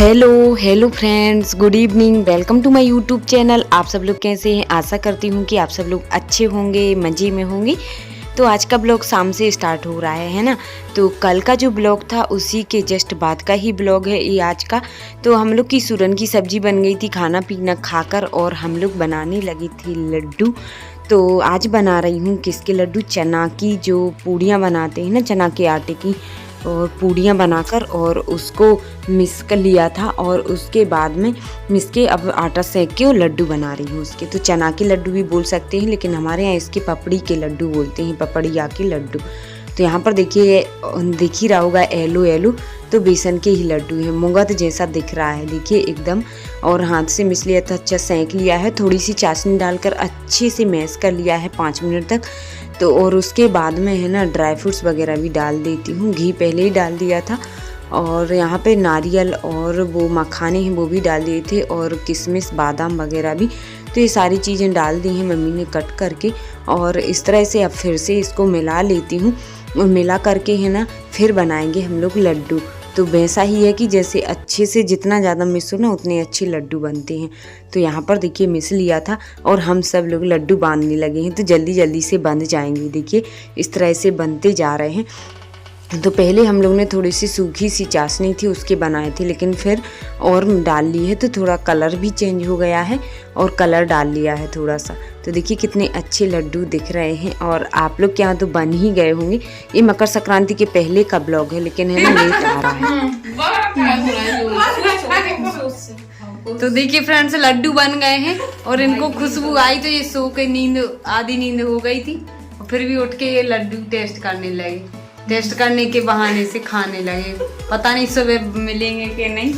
Hello friends, good evening. Welcome to my YouTube channel. आप सब लोग कैसे हैं? आशा करती हूँ कि आप सब लोग अच्छे होंगे, मज़े में होंगे। तो आज का ब्लॉग शाम से स्टार्ट हो रहा है ना। तो कल का जो ब्लॉग था उसी के जस्ट बाद का ही ब्लॉग है ये आज का। तो हम लोग की सूरन की सब्जी बन गई थी खाना पीना खाकर, और हम लोग बनाने लगी थी लड्डू। तो आज बना रही हूँ किसके लड्डू? चना की जो पूड़ियाँ बनाते हैं ना, चना के आटे की, और पूड़ियाँ बनाकर और उसको मिक्स कर लिया था, और उसके बाद में मिक्स के अब आटा सेक के और लड्डू बना रही हूँ उसके। तो चना के लड्डू भी बोल सकते हैं, लेकिन हमारे यहाँ इसके पपड़ी के लड्डू बोलते हैं, पपड़िया के लड्डू। तो यहाँ पर देखिए, दिख ही रहा होगा येलो येलो, तो बेसन के ही लड्डू हैं। मुगत जैसा दिख रहा है देखिए एकदम। और हाथ से मिस लिया था, अच्छा सेंक लिया है, थोड़ी सी चाशनी डालकर अच्छे से मैश कर लिया है 5 मिनट तक। तो और उसके बाद में है ना ड्राई फ्रूट्स वगैरह भी डाल देती हूँ। घी पहले ही डाल दिया था, और यहाँ पे नारियल और वो मखाने हैं वो भी डाल दिए थे, और किशमिश बादाम वगैरह भी। तो ये सारी चीज़ें डाल दी हैं मम्मी ने कट करके। और इस तरह से अब फिर से इसको मिला लेती हूँ, और मिला करके है ना फिर बनाएंगे हम लोग लड्डू। तो वैसा ही है कि जैसे अच्छे से जितना ज़्यादा मिस हो ना उतने अच्छे लड्डू बनते हैं। तो यहाँ पर देखिए मिस लिया था, और हम सब लोग लड्डू बांधने लगे हैं। तो जल्दी जल्दी से बंध जाएंगे, देखिए इस तरह से बनते जा रहे हैं। तो पहले हम लोग ने थोड़ी सी सूखी सी चाशनी थी उसके बनाए थे, लेकिन फिर और डाल ली है तो थोड़ा कलर भी चेंज हो गया है, और कलर डाल लिया है थोड़ा सा। तो देखिए कितने अच्छे लड्डू दिख रहे हैं। और आप लोग के यहाँ तो बन ही गए होंगे। ये मकर संक्रांति के पहले का ब्लॉग है, लेकिन है ना लेट आ रहा है। तो देखिए फ्रेंड्स, लड्डू बन गए हैं, और इनको खुशबू आई तो ये सो के आधी नींद हो गई थी, और फिर भी उठ के ये लड्डू टेस्ट करने लगे। टेस्ट करने के बहाने से खाने लगे। पता नहीं सुबह मिलेंगे कि नहीं,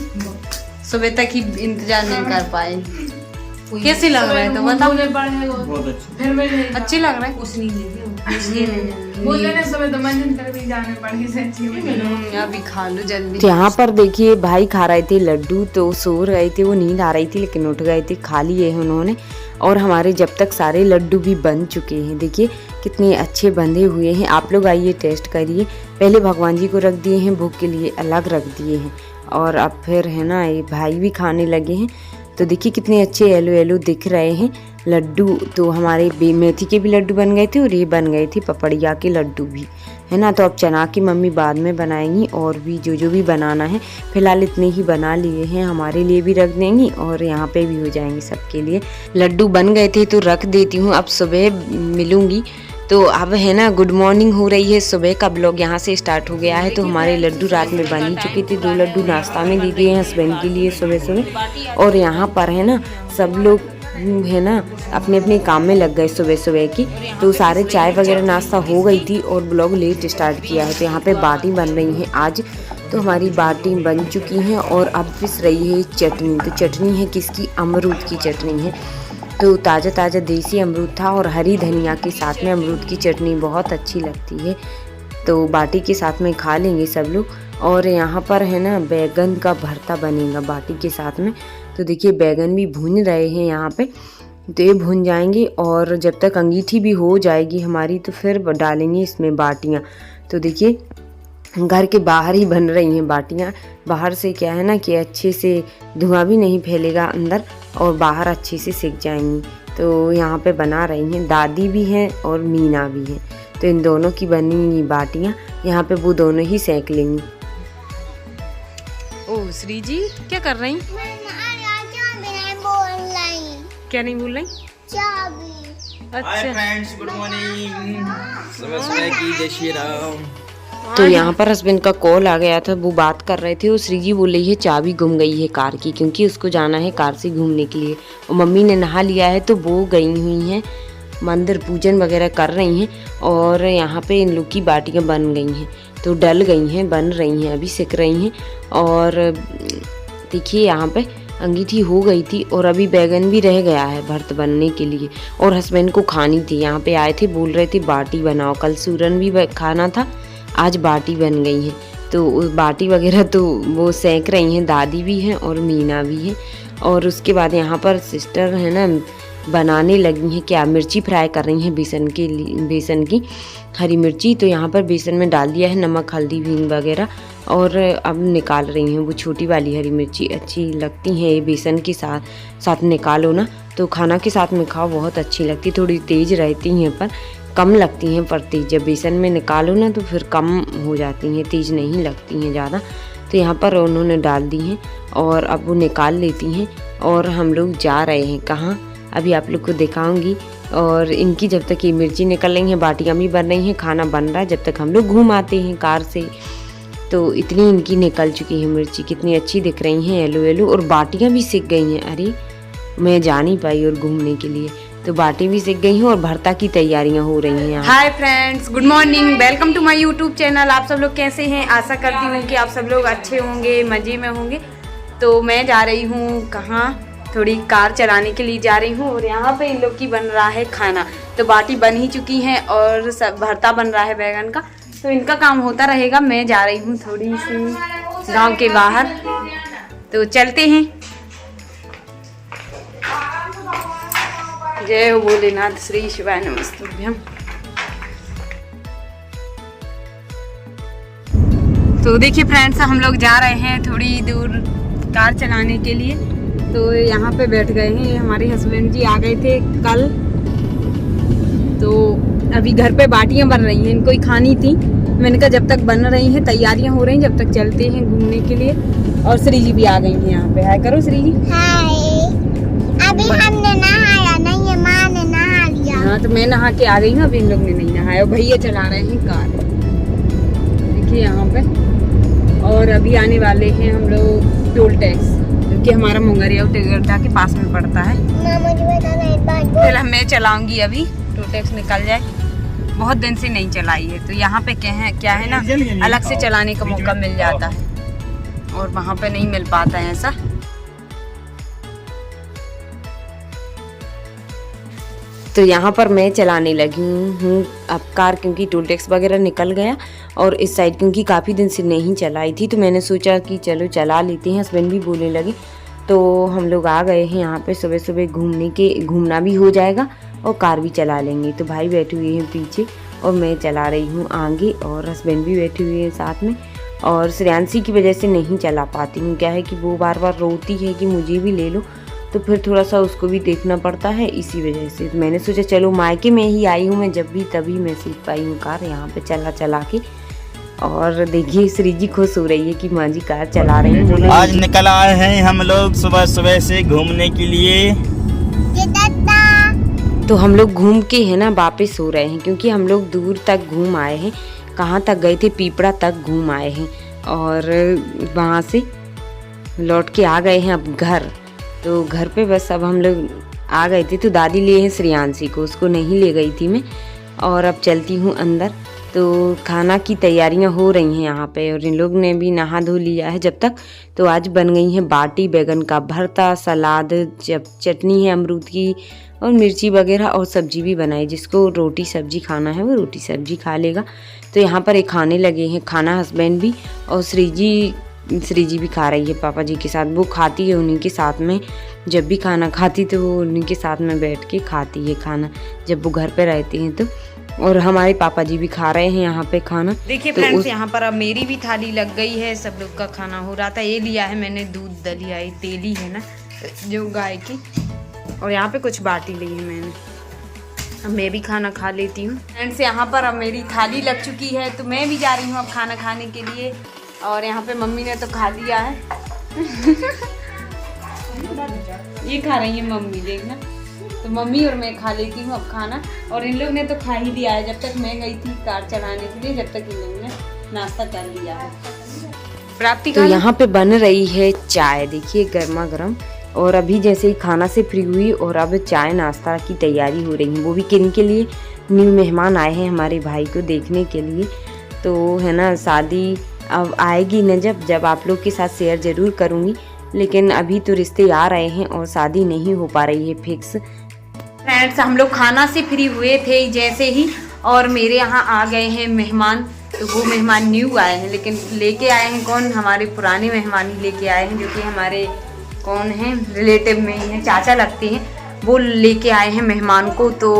सुबह तक ही इंतजार नहीं कर पाए। कैसे लग रहा है तो बताओ। बहुत अच्छे लग रहा है। अभी खा लो जल्दी। यहाँ पर देखिए भाई खा रहे थे लड्डू, तो सो रहे थे, वो नींद आ रही थी लेकिन उठ गए थे, खा लिए हैं उन्होंने। और हमारे जब तक सारे लड्डू भी बन चुके हैं, देखिए कितने अच्छे बंधे हुए हैं। आप लोग आइए टेस्ट करिए। पहले भगवान जी को रख दिए हैं, भोग के लिए अलग रख दिए हैं, और अब फिर है ना ये भाई भी खाने लगे हैं। तो देखिए कितने अच्छे येलो येलो दिख रहे हैं लड्डू। तो हमारे मेथी के भी लड्डू बन गए थे, और ये बन गए थे पपड़िया के लड्डू भी, है ना। तो अब चना की मम्मी बाद में बनाएंगी, और भी जो भी बनाना है। फिलहाल इतने ही बना लिए हैं, हमारे लिए भी रख देंगी, और यहाँ पे भी हो जाएंगे सबके लिए। लड्डू बन गए थे तो रख देती हूँ, अब सुबह मिलूंगी। तो अब है ना गुड मॉर्निंग हो रही है, सुबह का ब्लॉग यहाँ से स्टार्ट हो गया है। तो हमारे लड्डू रात में बन ही चुके थे। 2 लड्डू नाश्ता में दे दिए हैं हस्बैंड के लिए सुबह सुबह। और यहाँ पर है ना सब लोग है ना अपने अपने काम में लग गए सुबह सुबह की। तो सारे चाय वगैरह नाश्ता हो गई थी, और ब्लॉग लेट स्टार्ट किया है। तो यहाँ पे बाटी बन रही है आज। तो हमारी बाटी बन चुकी हैं, और अब पिस रही है चटनी। तो चटनी है किसकी? अमरूद की चटनी है। तो ताज़ा ताज़ा देसी अमरूद था, और हरी धनिया के साथ में अमरूद की चटनी बहुत अच्छी लगती है। तो बाटी के साथ में खा लेंगे सब लोग। और यहाँ पर है ना बैगन का भरता बनेगा बाटी के साथ में। तो देखिए बैगन भी भून रहे हैं यहाँ पे। तो ये भून जाएंगे, और जब तक अंगीठी भी हो जाएगी हमारी तो फिर डालेंगे इसमें बाटियाँ। तो देखिए घर के बाहर ही बन रही हैं बाटियाँ। बाहर से क्या है ना कि अच्छे से धुआं भी नहीं फैलेगा अंदर, और बाहर अच्छे से सिक जाएंगी। तो यहाँ पे बना रही हैं, दादी भी हैं और मीना भी हैं। तो इन दोनों की बनी बाटियाँ यहाँ पे वो दोनों ही सेक लेंगी। ओ श्री जी क्या कर रही? क्या नहीं बोल रही? हाय फ्रेंड्स, गुड मॉर्निंग। सुबह की जय श्री राम। तो यहाँ पर हस्बैंड का कॉल आ गया था, वो बात कर रहे थे। और श्री जी बोल रही है चाबी गुम गई है कार की, क्योंकि उसको जाना है कार से घूमने के लिए। और मम्मी ने नहा लिया है, तो वो गई हुई हैं मंदिर, पूजन वगैरह कर रही हैं। और यहाँ पे इन लोग की बाटियाँ बन गई हैं, तो डल गई हैं, बन रही हैं, अभी सिक रही हैं। और देखिए यहाँ पे अंगीठी हो गई थी, और अभी बैगन भी रह गया है भरत बनने के लिए, और हस्बैंड को खानी थी। यहाँ पे आए थे, बोल रहे थे बाटी बनाओ। कल सूरन भी खाना था, आज बाटी बन गई है। तो बाटी वगैरह तो वो सेंक रही हैं, दादी भी हैं और मीना भी हैं। और उसके बाद यहाँ पर सिस्टर है ना बनाने लगी हैं, क्या मिर्ची फ्राई कर रही हैं बेसन की हरी मिर्ची। तो यहाँ पर बेसन में डाल दिया है नमक, हल्दी, हींग वगैरह, और अब निकाल रही हैं वो छोटी वाली हरी मिर्ची। अच्छी लगती हैं ये बेसन के साथ निकालो ना तो खाना के साथ में खाओ, बहुत अच्छी लगती। थोड़ी तेज़ रहती हैं पर कम लगती हैं, पर तेज जब बेसन में निकालो ना तो फिर कम हो जाती हैं, तेज़ नहीं लगती हैं ज़्यादा। तो यहाँ पर उन्होंने डाल दी हैं और अब वो निकाल लेती हैं। और हम लोग जा रहे हैं कहाँ, अभी आप लोग को दिखाऊंगी। और इनकी जब तक ये मिर्ची निकल रही हैं, बाटियाँ भी बन रही हैं, खाना बन रहा है, जब तक हम लोग घूम आते हैं कार से। तो इतनी इनकी निकल चुकी है मिर्ची, कितनी अच्छी दिख रही हैं येलो येलो, और बाटियाँ भी सिक गई हैं। अरे मैं जा नहीं पाई और घूमने के लिए, तो बाटी भी सिक गई हैं और भरता की तैयारियां हो रही हैं। Hi friends, good morning, welcome to my YouTube channel. आप सब लोग कैसे हैं? आशा करती हूँ कि आप सब लोग अच्छे होंगे, मज़े में होंगे। तो मैं जा रही हूँ कहाँ, थोड़ी कार चलाने के लिए जा रही हूँ। और यहाँ पे इन लोग की बन रहा है खाना। तो बाटी बन ही चुकी है और सब भरता बन रहा है बैगन का, तो इनका काम होता रहेगा। मैं जा रही हूँ थोड़ी सी गाँव के बाहर, तो चलते हैं। जय हो भोलेनाथ, श्री शिवाय नमस्तुभ्यम। तो देखिए फ्रेंड्स, हम लोग जा रहे हैं थोड़ी दूर कार चलाने के लिए। तो यहाँ पे बैठ गए हैं, हमारे हस्बैंड जी आ गए थे कल। तो अभी घर पे बाटियाँ बन रही हैं, इनको ही खानी थी। मैंने कहा जब तक बन रही हैं, तैयारियाँ हो रही हैं, जब तक चलते हैं घूमने के लिए। और श्री जी भी आ गई हैं यहाँ पे। हाय करो श्री जी। अभी हमने नहाया नहीं है, माँ ने नहा लिया। हाँ, तो मैं नहा के आ गई हूँ, अभी इन लोग ने नहीं नहाया। भैया चला रहे हैं कार, देखिए यहाँ पे। और अभी आने वाले हैं हम लोग टोल टैक्स, क्योंकि हमारा मुंगरिया टिगरदा के पास में पड़ता है। फिर मैं चलाऊंगी, अभी टोल टैक्स निकल जाए। बहुत दिन से नहीं चलाई है, तो यहाँ पे क्या है ना, अलग से चलाने का मौका मिल जाता है और वहाँ पे नहीं मिल पाता है ऐसा। तो यहाँ पर मैं चलाने लगी हूँ अब कार, क्योंकि टोल टैक्स वगैरह निकल गया। और इस साइड क्योंकि काफ़ी दिन से नहीं चलाई थी, तो मैंने सोचा कि चलो चला लेते हैं। हस्बैंड भी बोलने लगे, तो हम लोग आ गए हैं यहाँ पे। सुबह सुबह घूमना भी हो जाएगा और कार भी चला लेंगे। तो भाई बैठे हुए हैं पीछे और मैं चला रही हूँ आगे, और हस्बैंड भी बैठे हुए हैं साथ में। और श्रेयांशी की वजह से नहीं चला पाती हूँ। क्या है कि वो बार बार रोती है कि मुझे भी ले लो, तो फिर थोड़ा सा उसको भी देखना पड़ता है, इसी वजह से। तो मैंने सोचा चलो मायके में ही आई हूँ मैं, जब भी तभी मैं सीख पाई हूँ कार यहाँ पे चला के। और देखिए श्री जी खुश हो रही है कि माँ जी कार चला रही हैं। आज निकल आए हैं हम लोग सुबह सुबह से घूमने के लिए। तो हम लोग घूम के है ना वापस हो रहे हैं, क्योंकि हम लोग दूर तक घूम आए हैं। कहाँ तक गए थे? पीपड़ा तक घूम आए हैं, और वहाँ से लौट के आ गए हैं अब घर। तो घर पे बस अब हम लोग आ गए थे। तो दादी लिए हैं श्रेयांशी को, उसको नहीं ले गई थी मैं। और अब चलती हूँ अंदर। तो खाना की तैयारियां हो रही हैं यहाँ पे, और इन लोग ने भी नहा धो लिया है जब तक। तो आज बन गई है बाटी, बैगन का भरता, सलाद, चटनी है अमरूद की, और मिर्ची वगैरह, और सब्जी भी बनाई। जिसको रोटी सब्जी खाना है वो रोटी सब्जी खा लेगा। तो यहाँ पर एक खाने लगे हैं खाना, हस्बैंड भी, और श्री जी भी खा रही है पापा जी के साथ। वो खाती है उन्हीं के साथ में, जब भी खाना खाती तो वो उन्हीं के साथ में बैठ के खाती है खाना, जब वो घर पे रहती हैं तो। और हमारे पापा जी भी खा रहे हैं यहाँ पे खाना। देखिए तो फ्रेंड्स, यहाँ पर अब मेरी भी थाली लग गई है, सब लोग का खाना हो रहा था। ये लिया है मैंने दूध दलिया, ये तेली है ना जो गाय की, और यहाँ पे कुछ बाटी ली है मैंने। अब मैं भी खाना खा लेती हूँ फ्रेंड्स। यहाँ पर अब मेरी थाली लग चुकी है, तो मैं भी जा रही हूँ अब खाना खाने के लिए। और यहाँ पे मम्मी ने तो खा लिया है ये खा रही है मम्मी, देखना। तो मम्मी और मैं खा लेती हूँ अब खाना, और इन लोग ने तो खा ही लिया है। जब तक मैं गई थी कार चलाने के लिए, जब तक इन लोगों ने नाश्ता कर लिया है। प्राप्ति तो यहाँ पे बन रही है चाय, देखिए गर्मा गर्म। और अभी जैसे ही खाना से फ्री हुई, और अब चाय नाश्ता की तैयारी हो रही है। वो भी किन के लिए? न्यू मेहमान आए हैं हमारे भाई को देखने के लिए। तो है ना, शादी अब आएगी न, जब आप लोग के साथ शेयर ज़रूर करूँगी। लेकिन अभी तो रिश्ते आ रहे हैं और शादी नहीं हो पा रही है फिक्स। फ्रेंड्स, हम लोग खाना से फ्री हुए थे जैसे ही, और मेरे यहाँ आ गए हैं मेहमान। तो वो मेहमान न्यू आए हैं, लेकिन लेके आए हैं कौन? हमारे पुराने मेहमान ही लेके आए हैं, जो कि हमारे कौन हैं, रिलेटिव में ही हैं, चाचा लगते हैं। वो लेके आए हैं मेहमान को। तो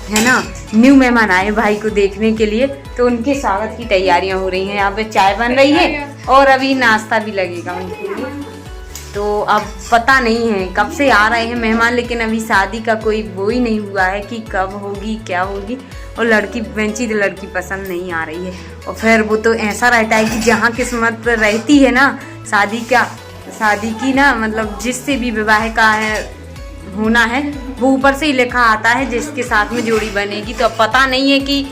है ना, न्यू मेहमान आए भाई को देखने के लिए, तो उनके स्वागत की तैयारियां हो रही हैं। यहाँ पे चाय बन रही है और अभी नाश्ता भी लगेगा उनके लिए। तो अब पता नहीं है कब से आ रहे हैं मेहमान, लेकिन अभी शादी का कोई वो ही नहीं हुआ है कि कब होगी क्या होगी। और लड़की बेंची तो लड़की पसंद नहीं आ रही है। और फिर वो तो ऐसा रहता है कि जहाँ किस्मत रहती है ना शादी की ना, मतलब जिससे भी विवाह का है होना है वो ऊपर से ही लिखा आता है जिसके साथ में जोड़ी बनेगी। तो अब पता नहीं है कि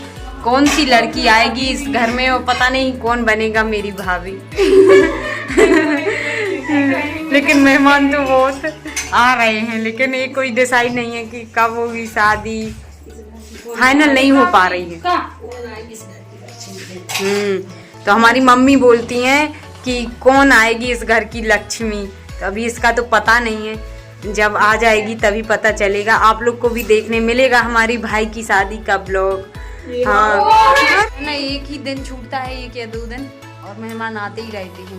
कौन सी लड़की आएगी इस घर में, और पता नहीं कौन बनेगा मेरी भाभी। लेकिन मेहमान तो बहुत आ रहे हैं, लेकिन ये कोई डिसाइड नहीं है कि कब होगी शादी, फाइनल नहीं हो पा रही है। तो हमारी मम्मी बोलती हैं कि कौन आएगी इस घर की लक्ष्मी, तो अभी इसका तो पता नहीं है, जब आ जाएगी तभी पता चलेगा। आप लोग को भी देखने मिलेगा हमारी भाई की शादी का ब्लॉग। हाँ ना, एक ही दिन छूटता है, एक या 2 दिन, और मेहमान आते ही रहते हैं,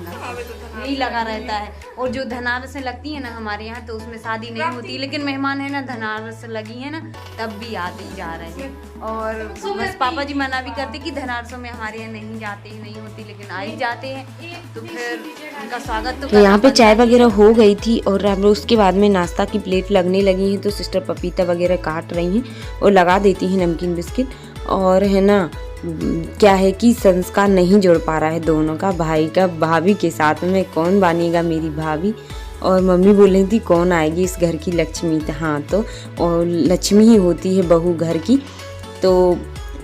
यही लगा रहता है। और जो धनारस से लगती है ना हमारे यहाँ, तो उसमें शादी नहीं होती, लेकिन मेहमान है ना धनारस लगी है ना, तब भी आते ही जा रहे हैं। और बस पापा जी मना भी करते कि धनारसों में हमारे यहाँ नहीं जाते, नहीं होती, लेकिन आ ही जाते हैं। तो फिर उनका स्वागत तो यहाँ पे चाय वगैरह हो गई थी, और हम लोग उसके बाद में नाश्ता की प्लेट लगने लगी हैं। तो सिस्टर पपीता वगैरह काट रही हैं और लगा देती हैं नमकीन बिस्किट। और है ना, क्या है कि संस्कार नहीं जोड़ पा रहा है दोनों का, भाई का भाभी के साथ में, कौन बनेगा मेरी भाभी। और मम्मी बोल रही थी कौन आएगी इस घर की लक्ष्मी। हाँ, तो और लक्ष्मी ही होती है बहू घर की। तो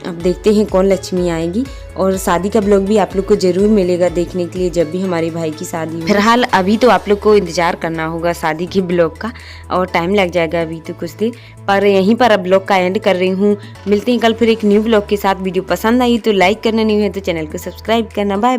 अब देखते हैं कौन लक्ष्मी आएगी। और शादी का ब्लॉग भी आप लोग को जरूर मिलेगा देखने के लिए जब भी हमारे भाई की शादी हो। फिलहाल अभी तो आप लोग को इंतजार करना होगा शादी के ब्लॉग का, और टाइम लग जाएगा अभी तो कुछ देर। पर यहीं पर अब ब्लॉग का एंड कर रही हूँ। मिलते हैं कल फिर एक न्यू ब्लॉग के साथ। वीडियो पसंद आई तो लाइक करना, नहीं है तो चैनल को सब्सक्राइब करना। बाय।